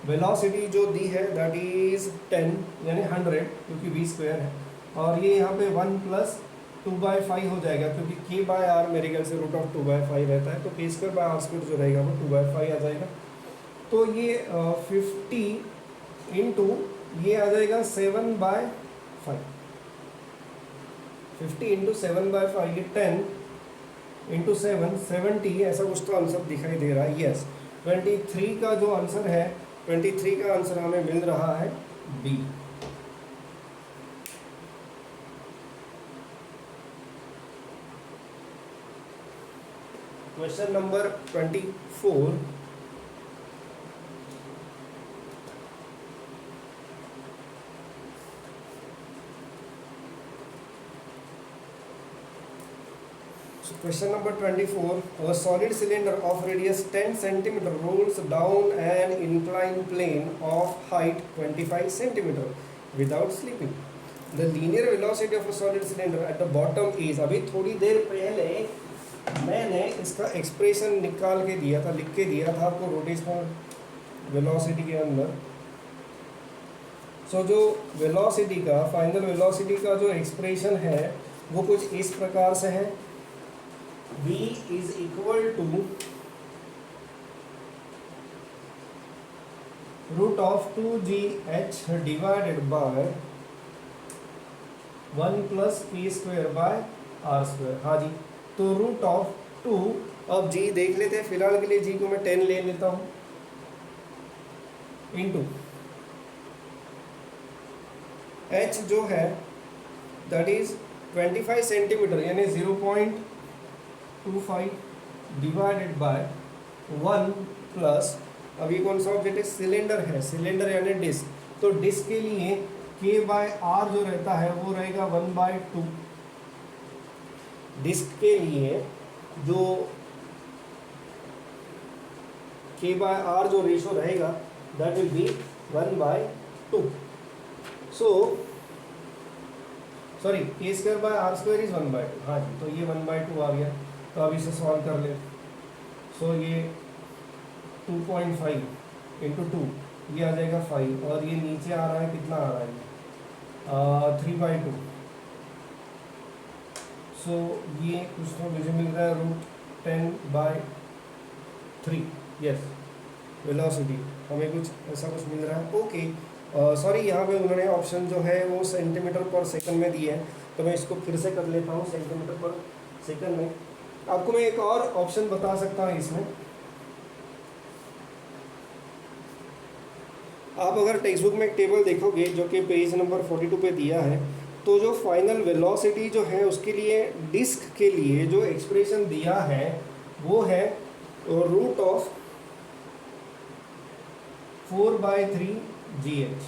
वेलोसिटी जो दी है दैट इज 10 यानी 100 क्योंकि वी स्क्वायर है, और ये यहाँ पे 1 प्लस 2/5 हो जाएगा क्योंकि के बाय आर मेरे ख्याल से रूट ऑफ 2/5 रहता है, तो के स्क्वायर बाय आर स्क्वायर जो रहेगा वो 2/5 आ जाएगा। तो ये 50 इंटू ये आ जाएगा 7/5, 50 इंटू 7/5, ये 10 इंटू 7 70, ऐसा कुछ तो आंसर दिखाई दे रहा है। यस, 23 का जो आंसर है, 23 का आंसर हमें मिल रहा है B. Question number 24. So question number 24, a solid cylinder of radius 10 centimeter rolls down an inclined plane of height 25 centimeter without slipping. The linear velocity of a solid cylinder at the bottom is, अभी थोड़ी देर पहले मैंने इसका expression निकाल के दिया था, लिख के दिया था आपको रोटेशनल वेलोसिटी के अंदर. सो जो वेलोसिटी का, फाइनल वेलोसिटी का जो एक्सप्रेशन है वो कुछ इस प्रकार से है. V is equal to root of 2gh divided by 1 plus p square by r square. हाँ जी, तो रूट ऑफ 2, अब g देख लेते हैं, फिलहाल के लिए g को मैं 10 ले लेता हूँ, इंटू h जो है दैट इज 25 सेंटीमीटर यानी 0.25 डिवाइडेड बाय 1 प्लस, अभी कौन सा ऑब्जेक्ट है, सिलेंडर है, सिलेंडर यानी डिस्क, तो डिस्क के लिए k बाय आर जो रहता है वो रहेगा 1/2. डिस्क के लिए जो k बाय आर जो रेशो रहेगा that will be 1/2. So sorry, k square by R square is 1/2. हाँ जी, तो ये 1/2 आ गया. तो अब इसे सॉल्व कर ले. सो ये 2.5 इंटू 2 ये आ जाएगा 5, और ये नीचे आ रहा है, कितना आ रहा है, 3/2. सो ये कुछ तो मुझे मिल रहा है √10/3. यस, वेलोसिटी हमें कुछ ऐसा कुछ मिल रहा है. ओके, सॉरी, यहाँ पे उन्होंने ऑप्शन जो है वो सेंटीमीटर पर सेकंड में दिए हैं, तो मैं इसको फिर से कर लेता हूँ सेंटीमीटर पर सेकंड में. आपको मैं एक और ऑप्शन बता सकता हूँ इसमें. आप अगर टेक्स्ट बुक में एक टेबल देखोगे जो कि पेज नंबर 42 पे दिया है, तो जो फाइनल वेलोसिटी जो है उसके लिए डिस्क के लिए जो एक्सप्रेशन दिया है वो है root of 4/3gh,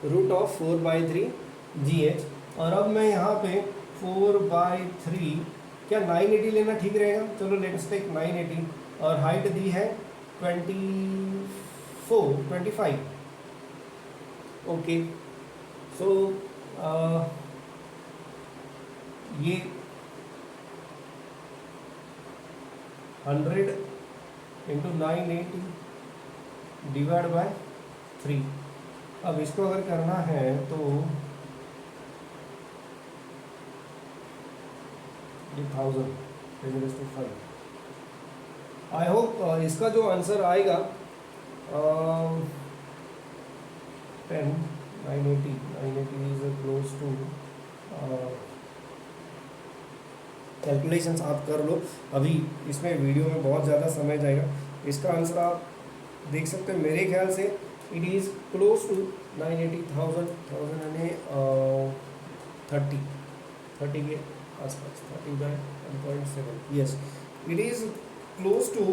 root of 4/3gh. और अब मैं यहाँ पे 4/3, क्या 980 लेना ठीक रहेगा? चलो लेट्स टेक 980, और हाइट दी है 25. ओके, सो ये 100 इंटू 980 डिवाइड बाय 3. अब इसको अगर करना है तो 1000. आई होप इसका जो आंसर आएगा 10 980 इज क्लोज टू. कैलकुलेशंस आप कर लो, अभी इसमें वीडियो में बहुत ज़्यादा समय जाएगा. इसका आंसर आप देख सकते हैं, मेरे ख्याल से इट इज़ क्लोज टू 980,000 यानी 30 के आसपास, 30/1.7. Yes, it is close to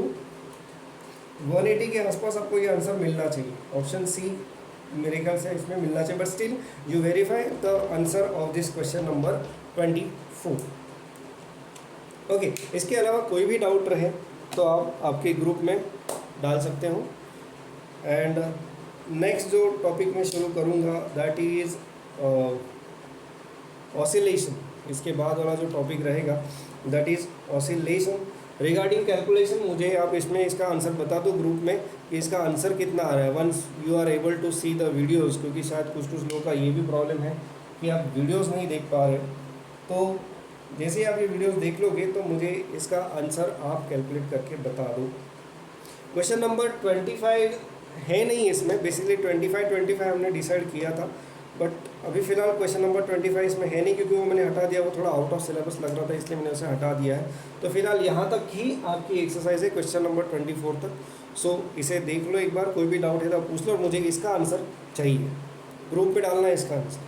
180 के आसपास आपको ये आंसर मिलना चाहिए. ऑप्शन सी मेरे ख्याल से इसमें मिलना चाहिए, but still you verify the answer of this question number 24. Okay, इसके अलावा कोई भी डाउट रहे तो आप आपके ग्रुप में डाल सकते हो. एंड नेक्स्ट जो टॉपिक मैं शुरू करूँगा दैट इज़ ऑसिलेशन. इसके बाद वाला जो टॉपिक रहेगा that is oscillation. Regarding calculation मुझे आप इसमें इसका आंसर बता दो ग्रुप में कि इसका आंसर कितना आ रहा है once you are able to see the videos, क्योंकि शायद कुछ लोगों का ये भी प्रॉब्लम है कि आप वीडियोज़ नहीं देख पा रहे. तो जैसे ही आप ये वीडियोज़ देख लोगे तो मुझे इसका आंसर आप कैलकुलेट करके बता दो. क्वेश्चन नंबर 25 है नहीं इसमें, बेसिकली 25 हमने डिसाइड किया था, बट अभी फ़िलहाल क्वेश्चन नंबर 25 इसमें है नहीं, क्योंकि वो मैंने हटा दिया, वो थोड़ा आउट ऑफ सिलेबस लग रहा था, इसलिए मैंने उसे हटा दिया है. तो फिलहाल यहाँ तक ही आपकी एक्सरसाइज है, क्वेश्चन नंबर 24 तक. सो इसे देख लो एक बार, कोई भी डाउट है तो पूछ लो. मुझे इसका आंसर चाहिए, ग्रुप पे डालना है इसका आंसर.